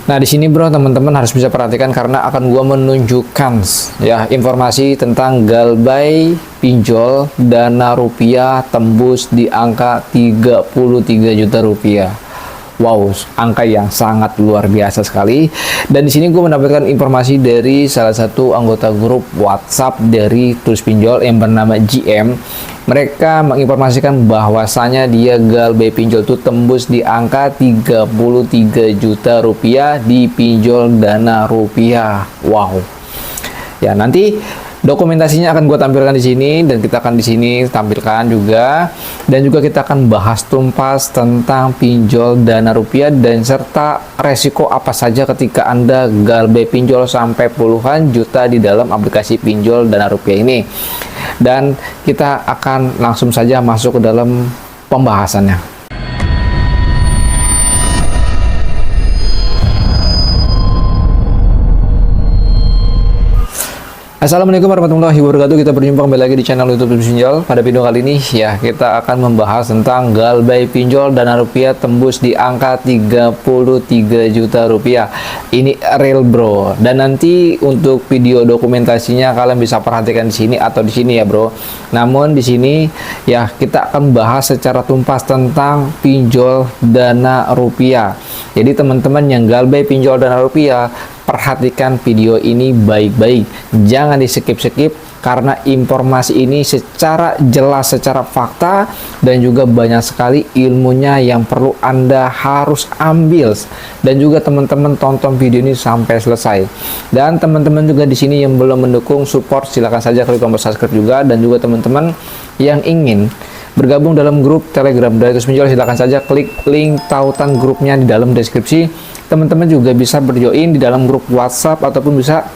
Nah, di sini bro, teman-teman harus bisa perhatikan karena akan gua menunjukkan ya informasi tentang galbay pinjol dana rupiah tembus di angka 33 juta rupiah. Wow, angka yang sangat luar biasa sekali. Dan di sini gue mendapatkan informasi dari salah satu anggota grup WhatsApp dari Tulus Pinjol yang bernama GM. Mereka menginformasikan bahwasanya dia galbay pinjol itu tembus di angka 33 juta rupiah di pinjol dana rupiah. Wow. Ya, nanti dokumentasinya akan gue tampilkan di sini dan kita akan di sini tampilkan juga, dan juga kita akan bahas tuntas tentang pinjol dana rupiah dan serta resiko apa saja ketika Anda galbay pinjol sampai puluhan juta di dalam aplikasi pinjol dana rupiah ini. Dan kita akan langsung saja masuk ke dalam pembahasannya. Assalamualaikum warahmatullahi wabarakatuh. Kita berjumpa kembali lagi di channel YouTube Tulus Pinjol. Pada video kali ini ya kita akan membahas tentang galbay pinjol dana rupiah tembus di angka 33 juta rupiah. Ini real bro. Dan nanti untuk video dokumentasinya kalian bisa perhatikan di sini atau di sini ya bro. Namun di sini ya kita akan bahas secara tuntas tentang pinjol dana rupiah. Jadi teman-teman yang galbay pinjol dana rupiah, perhatikan video ini baik-baik, jangan di skip-skip karena informasi ini secara jelas, secara fakta, dan juga banyak sekali ilmunya yang perlu Anda harus ambil. Dan juga teman-teman tonton video ini sampai selesai. Dan teman-teman juga di sini yang belum mendukung support, silahkan saja klik tombol subscribe juga. Dan juga teman-teman yang ingin bergabung dalam grup Telegram dari Tulus Pinjol, silahkan saja klik link tautan grupnya di dalam deskripsi. Teman-teman juga bisa berjoin di dalam grup WhatsApp ataupun bisa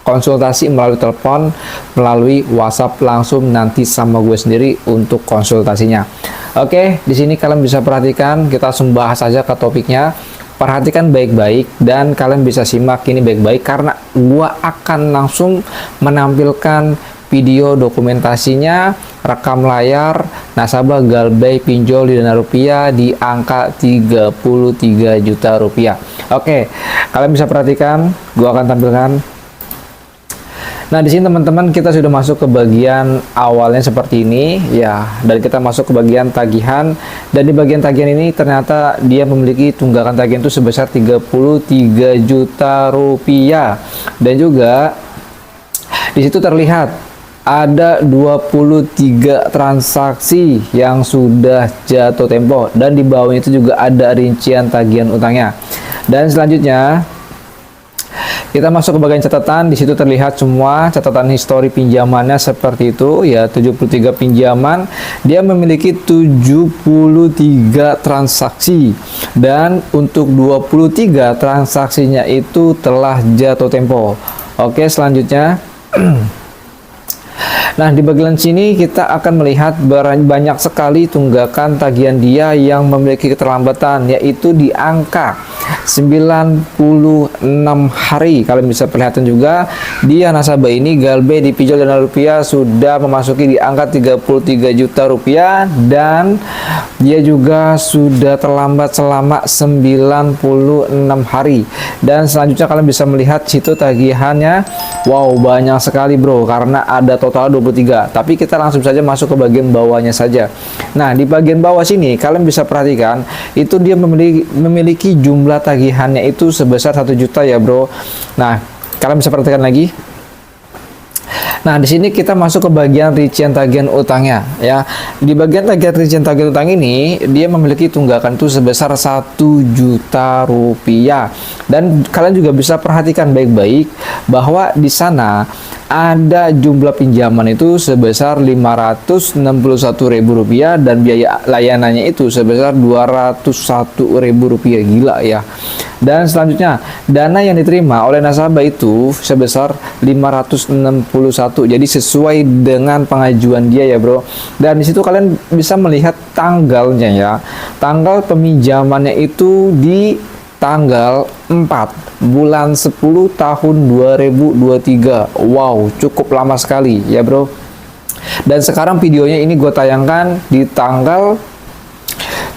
konsultasi melalui telepon, melalui WhatsApp langsung nanti sama gue sendiri untuk konsultasinya. Oke, di sini kalian bisa perhatikan, kita langsung bahas saja ke topiknya. Perhatikan baik-baik dan kalian bisa simak ini baik-baik karena gue akan langsung menampilkan video dokumentasinya, rekam layar nasabah galbay pinjol di dana rupiah di angka 33 juta rupiah. Oke, kalian bisa perhatikan, gua akan tampilkan. Nah, di sini teman-teman kita sudah masuk ke bagian awalnya seperti ini ya, dan kita masuk ke bagian tagihan, dan di bagian tagihan ini ternyata dia memiliki tunggakan tagihan itu sebesar 33 juta rupiah. Dan juga di situ terlihat ada 23 transaksi yang sudah jatuh tempo, dan di bawahnya itu juga ada rincian tagihan utangnya. Dan selanjutnya kita masuk ke bagian catatan. Di situ terlihat semua catatan histori pinjamannya seperti itu ya, 73 pinjaman. Dia memiliki 73 transaksi, dan untuk 23 transaksinya itu telah jatuh tempo. Oke, selanjutnya nah, di bagian sini kita akan melihat banyak sekali tunggakan tagihan dia yang memiliki keterlambatan, yaitu di angka 96 hari. Kalian bisa perhatikan juga dia nasabah ini galbay di pinjol dana rupiah sudah memasuki di angka 33 juta rupiah, dan dia juga sudah terlambat selama 96 hari. Dan selanjutnya kalian bisa melihat situ tagihannya. Wow, banyak sekali bro, karena ada total 23. Tapi kita langsung saja masuk ke bagian bawahnya saja. Nah, di bagian bawah sini kalian bisa perhatikan itu dia memiliki jumlah tagihannya itu sebesar 1 juta ya bro. Nah, kalian bisa perhatikan lagi. Nah, di sini kita masuk ke bagian rincian tagihan utangnya ya. Di bagian rincian tagihan utang ini dia memiliki tunggakan itu sebesar 1 juta rupiah. Dan kalian juga bisa perhatikan baik-baik bahwa di sana ada jumlah pinjaman itu sebesar Rp561.000 dan biaya layanannya itu sebesar Rp201.000. Gila ya. Dan selanjutnya dana yang diterima oleh nasabah itu sebesar 561. Jadi sesuai dengan pengajuan dia ya bro. Dan disitu kalian bisa melihat tanggalnya ya. Tanggal peminjamannya itu di tanggal 4 bulan 10 tahun 2023. Wow, cukup lama sekali ya bro. Dan sekarang videonya ini gue tayangkan di tanggal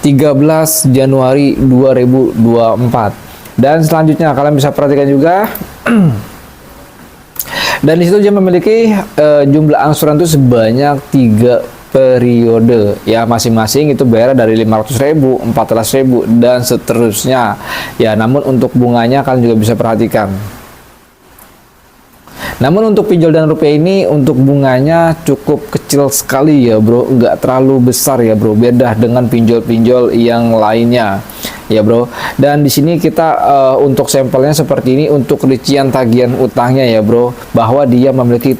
13 Januari 2024. Dan selanjutnya kalian bisa perhatikan juga dan di situ dia memiliki jumlah angsuran itu sebanyak 3 periode ya, masing-masing itu bayar dari 500.000, 14.000 dan seterusnya ya. Namun untuk bunganya kalian juga bisa perhatikan. Namun untuk pinjol Dana Rupiah ini untuk bunganya cukup kecil sekali ya bro, nggak terlalu besar ya bro, beda dengan pinjol-pinjol yang lainnya ya bro. Dan di sini kita untuk sampelnya seperti ini untuk rincian tagihan utangnya ya bro, bahwa dia memiliki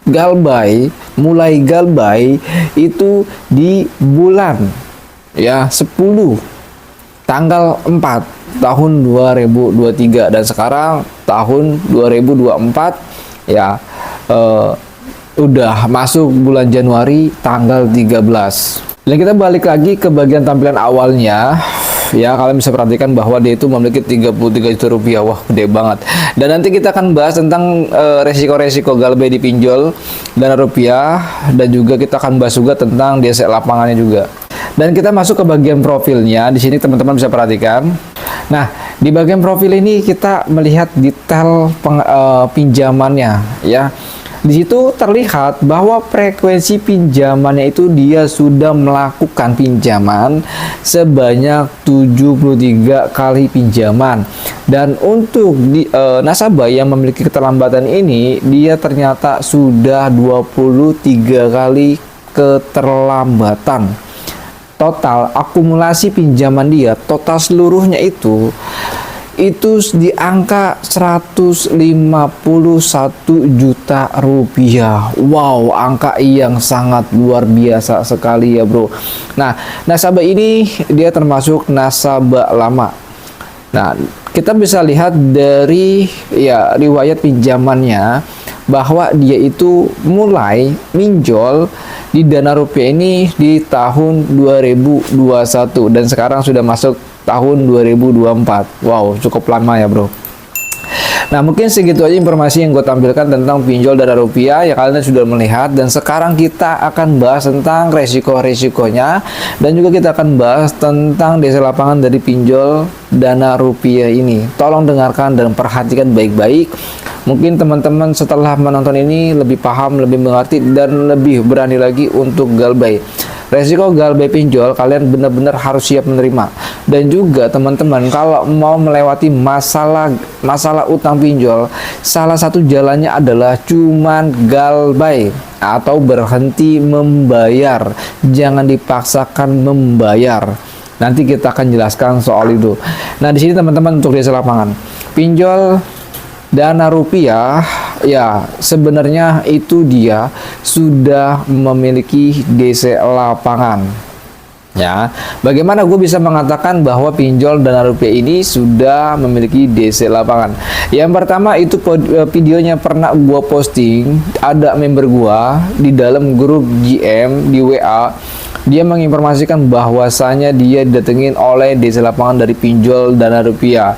galbay, mulai galbay itu di bulan ya 10 tanggal 4 tahun 2023 dan sekarang tahun 2024 ya, udah masuk bulan Januari tanggal 13. Dan kita balik lagi ke bagian tampilan awalnya ya, kalian bisa perhatikan bahwa dia itu memiliki 33 juta rupiah. Wah, gede banget. Dan nanti kita akan bahas tentang resiko-resiko galbay di pinjol Dana Rupiah, dan juga kita akan bahas juga tentang DC lapangannya juga. Dan kita masuk ke bagian profilnya. Di sini teman-teman bisa perhatikan. Nah, di bagian profil ini kita melihat detail pinjamannya ya. Di situ terlihat bahwa frekuensi pinjamannya itu dia sudah melakukan pinjaman sebanyak 73 kali pinjaman. Dan untuk nasabah yang memiliki keterlambatan ini, dia ternyata sudah 23 kali keterlambatan. Total akumulasi pinjaman dia, total seluruhnya itu di angka 151 juta rupiah. Wow, angka yang sangat luar biasa sekali ya bro. Nah, nasabah ini dia termasuk nasabah lama. Nah, kita bisa lihat dari ya riwayat pinjamannya bahwa dia itu mulai minjol di Dana Rupiah ini di tahun 2021 dan sekarang sudah masuk tahun 2024. Wow, cukup lama ya bro. Nah, mungkin segitu aja informasi yang gue tampilkan tentang pinjol Dana Rupiah ya, kalian sudah melihat. Dan sekarang kita akan bahas tentang resiko-resikonya, dan juga kita akan bahas tentang DC lapangan dari pinjol Dana Rupiah ini. Tolong dengarkan dan perhatikan baik-baik. Mungkin teman-teman setelah menonton ini lebih paham, lebih mengerti, dan lebih berani lagi untuk galbay. Resiko galbay pinjol kalian benar-benar harus siap menerima. Dan juga teman-teman kalau mau melewati masalah utang pinjol, salah satu jalannya adalah cuman galbay atau berhenti membayar. Jangan dipaksakan membayar. Nanti kita akan jelaskan soal itu. Nah, di sini teman-teman untuk DC lapangan pinjol Dana Rupiah ya, sebenarnya itu dia sudah memiliki DC lapangan ya. Bagaimana gue bisa mengatakan bahwa pinjol Dana Rupiah ini sudah memiliki DC lapangan? Yang pertama itu videonya pernah gue posting, ada member gue di dalam grup GM di WA. Dia menginformasikan bahwasanya dia didatengin oleh DC lapangan dari pinjol Dana Rupiah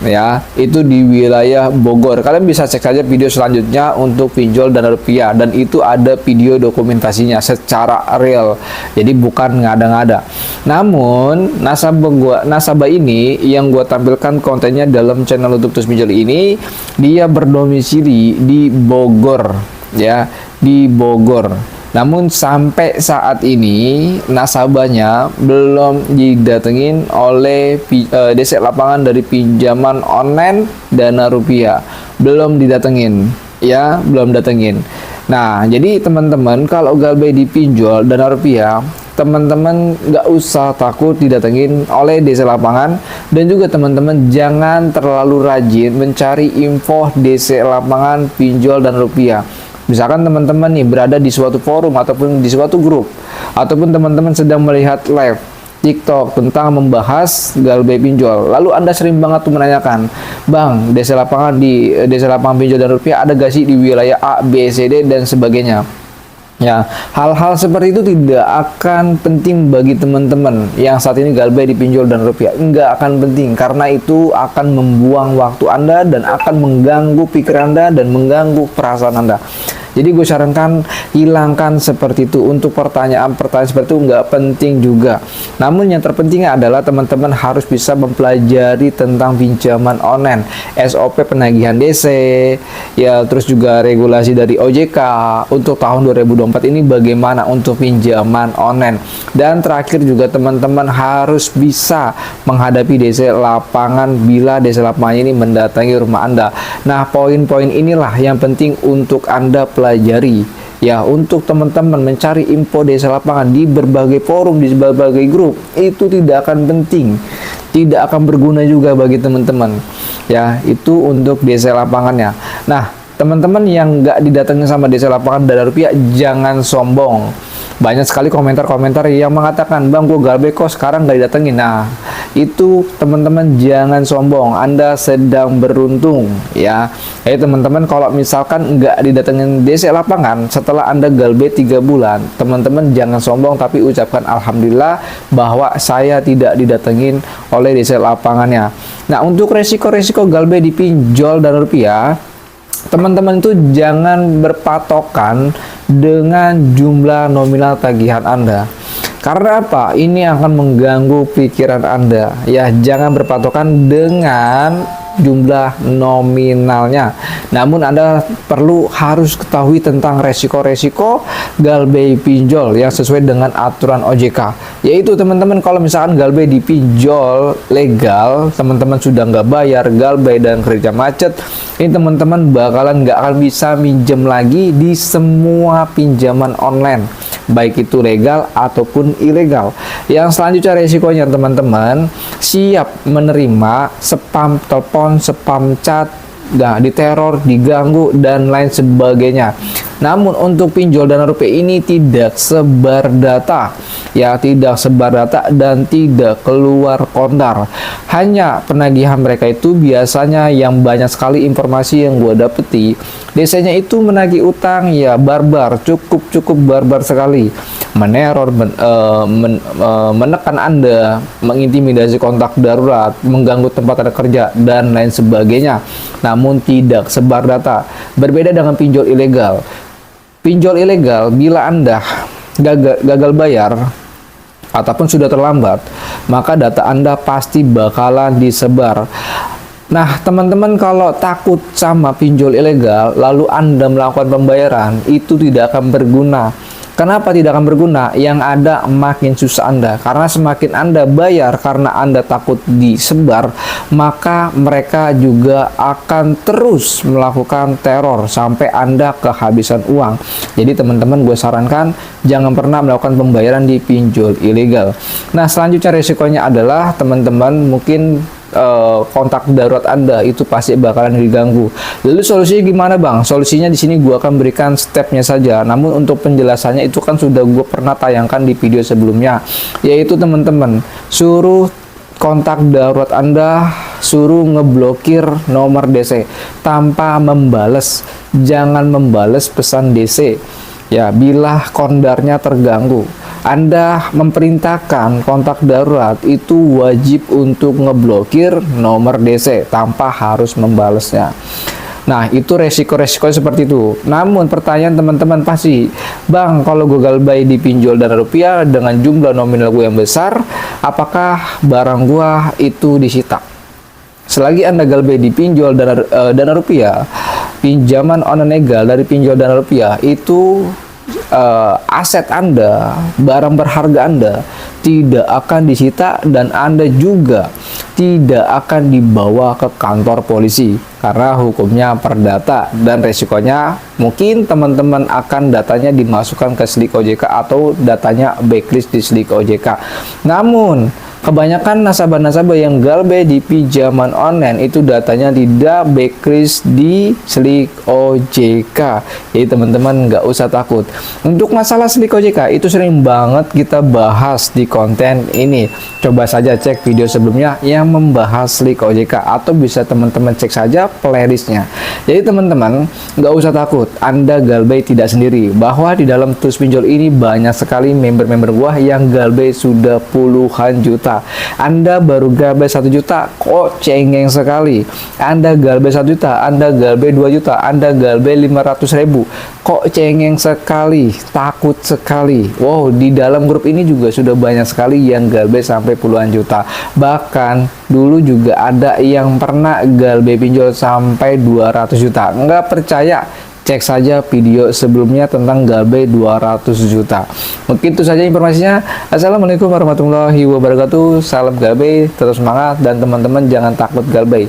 ya, itu di wilayah Bogor. Kalian bisa cek saja video selanjutnya untuk pinjol Dana Rupiah, dan itu ada video dokumentasinya secara real, jadi bukan ngada-ngada. Namun nasabah ini yang gua tampilkan kontennya dalam channel YouTube Terus Pinjol ini, dia berdomisili di Bogor ya, di Bogor. Namun sampai saat ini nasabahnya belum didatengin oleh DC lapangan dari pinjaman online Dana Rupiah. Belum didatengin ya, belum datengin. Nah, jadi teman-teman kalau galbay dipinjol Dana Rupiah, teman-teman nggak usah takut didatengin oleh DC lapangan. Dan juga teman-teman jangan terlalu rajin mencari info DC lapangan pinjol Dana Rupiah. Misalkan teman-teman nih berada di suatu forum ataupun di suatu grup, ataupun teman-teman sedang melihat live TikTok tentang membahas galbay pinjol, lalu Anda sering banget tuh menanyakan, Bang, DC lapangan pinjol Dana Rupiah ada gak sih di wilayah A, B, C, D dan sebagainya. Ya, hal-hal seperti itu tidak akan penting bagi teman-teman yang saat ini galbay di pinjol Dana Rupiah. Enggak akan penting, karena itu akan membuang waktu Anda dan akan mengganggu pikiran Anda dan mengganggu perasaan Anda. Jadi gue sarankan hilangkan seperti itu. Untuk pertanyaan-pertanyaan seperti itu nggak penting juga. Namun yang terpenting adalah teman-teman harus bisa mempelajari tentang pinjaman online, SOP penagihan DC, ya terus juga regulasi dari OJK untuk tahun 2024 ini bagaimana untuk pinjaman online. Dan terakhir juga teman-teman harus bisa menghadapi DC lapangan bila DC lapangan ini mendatangi rumah Anda. Nah, poin-poin inilah yang penting untuk Anda pelajari. Ya, untuk teman-teman mencari info desa lapangan di berbagai forum, di berbagai grup, itu tidak akan penting, tidak akan berguna juga bagi teman-teman. Ya, itu untuk desa lapangannya. Nah, teman-teman yang nggak didatengin sama desa lapangan Dana Rupiah, jangan sombong. Banyak sekali komentar-komentar yang mengatakan, "Bang, gue galbay kok sekarang nggak didatengin." Nah, itu teman-teman jangan sombong, Anda sedang beruntung ya. Jadi teman-teman kalau misalkan nggak didatengin DC lapangan setelah Anda galbay 3 bulan, teman-teman jangan sombong tapi ucapkan alhamdulillah bahwa saya tidak didatengin oleh DC lapangannya. Nah, untuk resiko-resiko galbay di pinjol Dana Rupiah, teman-teman itu jangan berpatokan dengan jumlah nominal tagihan Anda. Karena apa? Ini akan mengganggu pikiran Anda. Ya, jangan berpatokan dengan jumlah nominalnya. Namun Anda harus ketahui tentang resiko-resiko galbay pinjol yang sesuai dengan aturan OJK. Yaitu teman-teman kalau misalkan galbay di pinjol legal, teman-teman sudah nggak bayar galbay dan kerja macet, ini teman-teman bakalan nggak akan bisa minjem lagi di semua pinjaman online, baik itu legal ataupun ilegal. Yang selanjutnya resikonya teman-teman, siap menerima spam telepon, spam chat, diteror, diganggu, dan lain sebagainya. Namun untuk pinjol Dana Rupiah ini tidak sebar data, ya tidak sebar data dan tidak keluar kontar. Hanya penagihan mereka itu biasanya yang banyak sekali informasi yang gue dapeti, desanya itu menagih utang ya barbar, cukup barbar sekali, meneror, menekan Anda, mengintimidasi kontak darurat, mengganggu tempat Anda kerja, dan lain sebagainya. Namun tidak sebar data. Berbeda dengan pinjol ilegal. Pinjol ilegal, bila Anda gagal bayar ataupun sudah terlambat, maka data Anda pasti bakalan disebar. Nah, teman-teman kalau takut sama pinjol ilegal, lalu Anda melakukan pembayaran, itu tidak akan berguna. Kenapa tidak akan berguna? Yang ada makin susah Anda. Karena semakin Anda bayar karena Anda takut disebar, maka mereka juga akan terus melakukan teror sampai Anda kehabisan uang. Jadi teman-teman gue sarankan jangan pernah melakukan pembayaran di pinjol ilegal. Nah, selanjutnya resikonya adalah teman-teman mungkin kontak darurat Anda itu pasti bakalan diganggu. Lalu solusinya gimana, Bang? Solusinya di sini gua akan berikan stepnya saja. Namun untuk penjelasannya itu kan sudah gue pernah tayangkan di video sebelumnya. Yaitu teman-teman, suruh kontak darurat Anda, suruh ngeblokir nomor DC tanpa membales. Jangan membales pesan DC. Ya, bila kondarnya terganggu, Anda memerintahkan kontak darurat itu wajib untuk ngeblokir nomor DC tanpa harus membalesnya. Nah, itu resiko-resiko seperti itu. Namun pertanyaan teman-teman pasti, "Bang, kalau gue galbay di pinjol Dana Rupiah dengan jumlah nominal gue yang besar, apakah barang gue itu disita?" Selagi Anda galbay di pinjol Dana Rupiah, pinjaman online legal dari pinjol Dana Rupiah itu aset Anda, barang berharga Anda tidak akan disita dan Anda juga tidak akan dibawa ke kantor polisi karena hukumnya perdata dan resikonya mungkin teman-teman akan datanya dimasukkan ke SLIK OJK atau datanya backlist di SLIK OJK. Namun kebanyakan nasabah-nasabah yang galbay di pinjaman online itu datanya tidak backlist di SLIK OJK. Jadi teman-teman nggak usah takut. Untuk masalah SLIK OJK itu sering banget kita bahas di konten ini. Coba saja cek video sebelumnya yang membahas SLIK OJK atau bisa teman-teman cek saja playlistnya. Jadi teman-teman nggak usah takut, Anda galbay tidak sendiri. Bahwa di dalam tools pinjol ini banyak sekali member-member gua yang galbay sudah puluhan juta. juta. Anda baru galbay 1 juta, kok cengeng sekali. Anda galbay 1 juta, Anda galbay 2 juta, Anda galbay 500.000, kok cengeng sekali, takut sekali. Wow, di dalam grup ini juga sudah banyak sekali yang galbay sampai puluhan juta. Bahkan dulu juga ada yang pernah galbay pinjol sampai 200 juta. Nggak percaya? Cek saja video sebelumnya tentang galbay 200 juta. Mungkin itu saja informasinya. Assalamualaikum warahmatullahi wabarakatuh. Salam galbay, tetap semangat, dan teman-teman jangan takut galbay.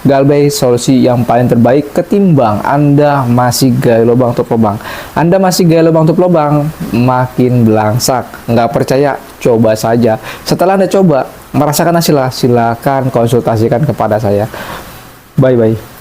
Galbay solusi yang paling terbaik ketimbang Anda masih gaya lubang tutup lubang. Anda masih gaya lubang tutup lubang, makin belangsak. Nggak percaya? Coba saja. Setelah Anda coba, merasakan hasilnya, silakan konsultasikan kepada saya. Bye-bye.